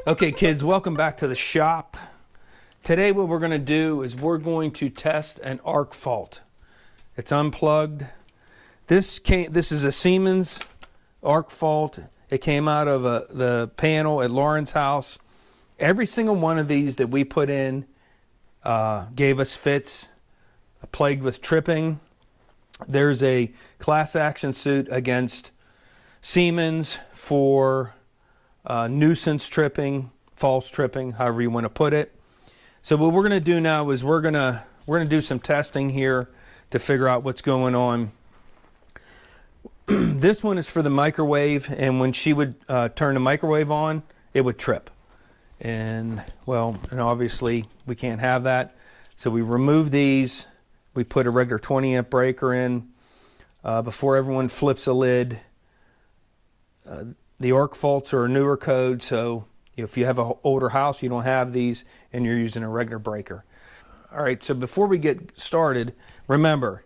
Okay kids, welcome back to the shop. Today what we're going to do is we're going to test an arc fault. It's unplugged. This is a Siemens arc fault. It came out of the panel at Lauren's house. Every single one of these that we put in gave us fits, plagued with tripping. There's a class action suit against Siemens for nuisance tripping, false tripping, however you want to put it. So what we're going to do now is we're going to do some testing here to figure out what's going on. This one is for the microwave, and when she would turn the microwave on, it would trip. And obviously we can't have that. So we remove these. We put a regular 20 amp breaker in. Before everyone flips a lid, the arc faults are a newer code, so if you have an older house, you don't have these, and you're using a regular breaker. All right, so before we get started, remember,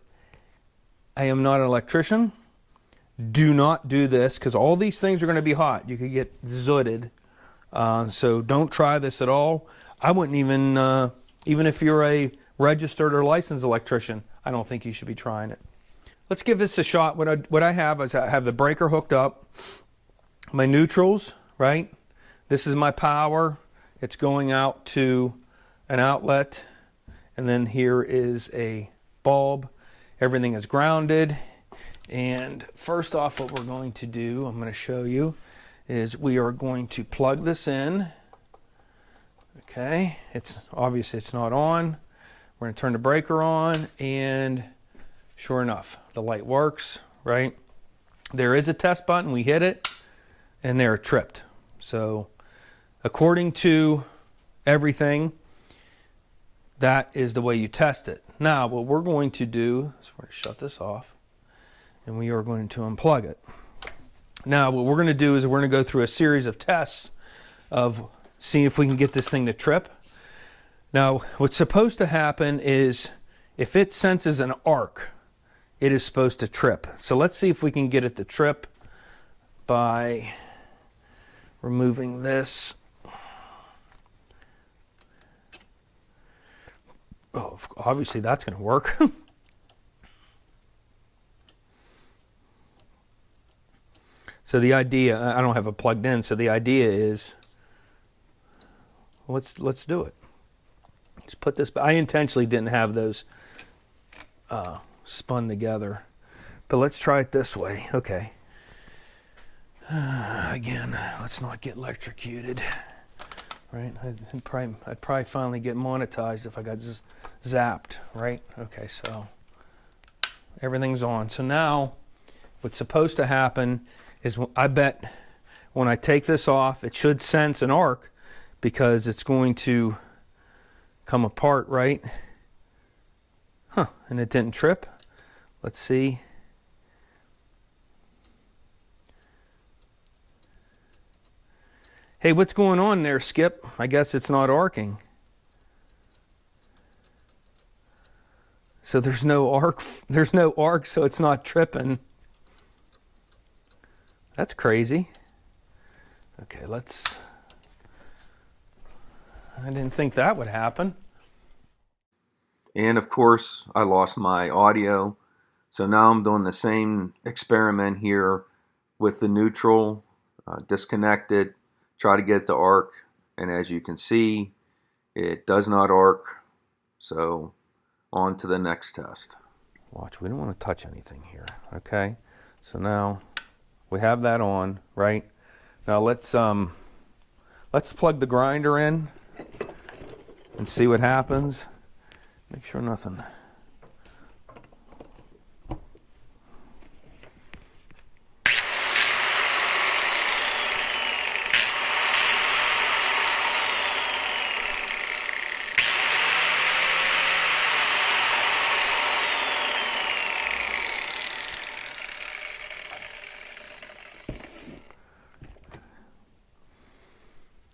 I am not an electrician. Do not do this, because all these things are going to be hot. You could get zooted. So don't try this at all. I wouldn't even if you're a registered or licensed electrician, I don't think you should be trying it. Let's give this a shot. What I have is I have the breaker hooked up. My neutrals, right? This is my power. It's going out to an outlet. And then here is a bulb. Everything is grounded. And first off, what we're going to do, I'm going to show you, is we are going to plug this in. Okay, obviously it's not on. We're going to turn the breaker on, and sure enough, the light works, right? There is a test button. We hit it, and they're tripped. So according to everything, that is the way you test it. Now, what we're going to do is we're going to shut this off, and we are going to unplug it. Now, what we're going to do is we're going to go through a series of tests of seeing if we can get this thing to trip. Now, what's supposed to happen is if it senses an arc, it is supposed to trip. So let's see if we can get it to trip by removing this. Oh, obviously that's going to work. So the idea, I don't have it plugged in, so the idea is, let's do it. Let's put this, I intentionally didn't have those spun together, but let's try it this way. Okay. Again, let's not get electrocuted, right? I'd probably finally get monetized if I got zapped, right? Okay, so everything's on. So now what's supposed to happen is, I bet when I take this off, it should sense an arc because it's going to come apart, right? Huh, and it didn't trip. Let's see. Hey, what's going on there, Skip? I guess it's not arcing. So there's no arc, so it's not tripping. That's crazy. Okay, I didn't think that would happen. And of course, I lost my audio. So now I'm doing the same experiment here with the neutral, disconnected, try to get the arc. And as you can see, it does not arc. So on to the next test. Watch, we don't want to touch anything here, okay? So now we have that on, right? Now let's plug the grinder in and see what happens. Make sure nothing.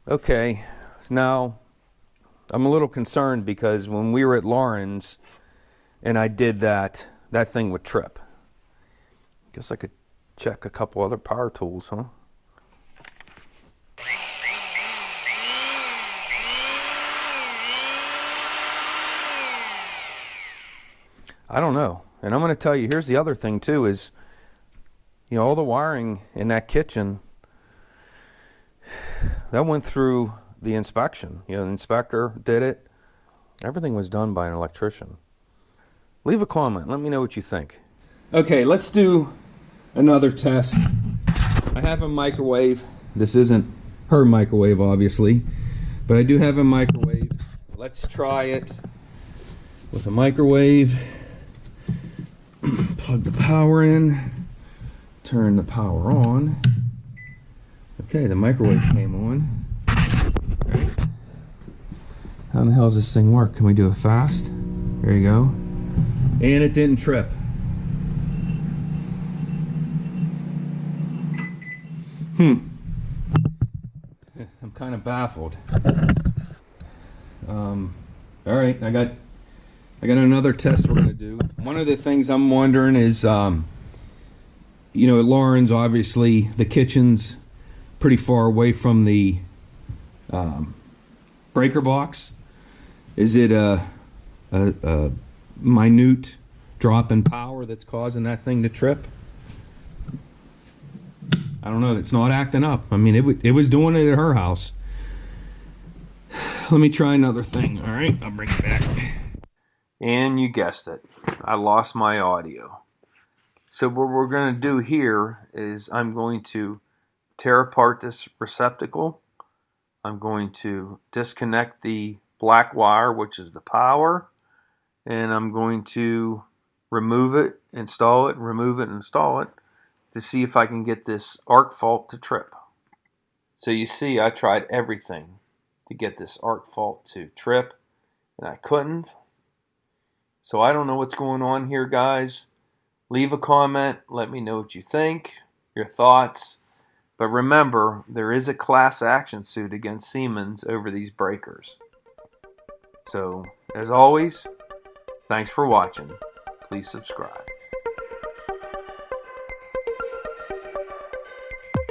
Okay, so now I'm a little concerned because when we were at Lauren's and I did that thing would trip. Guess I could check a couple other power tools, huh? I don't know. And I'm going to tell you, here's the other thing too is, all the wiring in that kitchen, that went through the inspection. The inspector did it. Everything was done by an electrician. Leave a comment. Let me know what you think. Okay, let's do another test. I have a microwave. This isn't her microwave, obviously, but I do have a microwave. Let's try it with a microwave. Plug the power in. Turn the power on. Okay, the microwave came on. How in the hell does this thing work? Can we do it fast? There you go. And it didn't trip. I'm kind of baffled. All right, I got another test we're gonna do. One of the things I'm wondering is, at Lauren's, obviously the kitchen's pretty far away from the breaker box. Is it a minute drop in power that's causing that thing to trip? I don't know. It's not acting up. I mean, it was doing it at her house. Let me try another thing. All right, I'll bring it back. And you guessed it, I lost my audio. So what we're going to do here is I'm going to tear apart this receptacle. I'm going to disconnect the black wire, which is the power, and I'm going to remove it, install it, remove it, and install it to see if I can get this arc fault to trip. So you see, I tried everything to get this arc fault to trip, and I couldn't. So I don't know what's going on here, guys. Leave a comment. Let me know what you think, your thoughts. But remember, there is a class action suit against Siemens over these breakers. So, as always, thanks for watching. Please subscribe.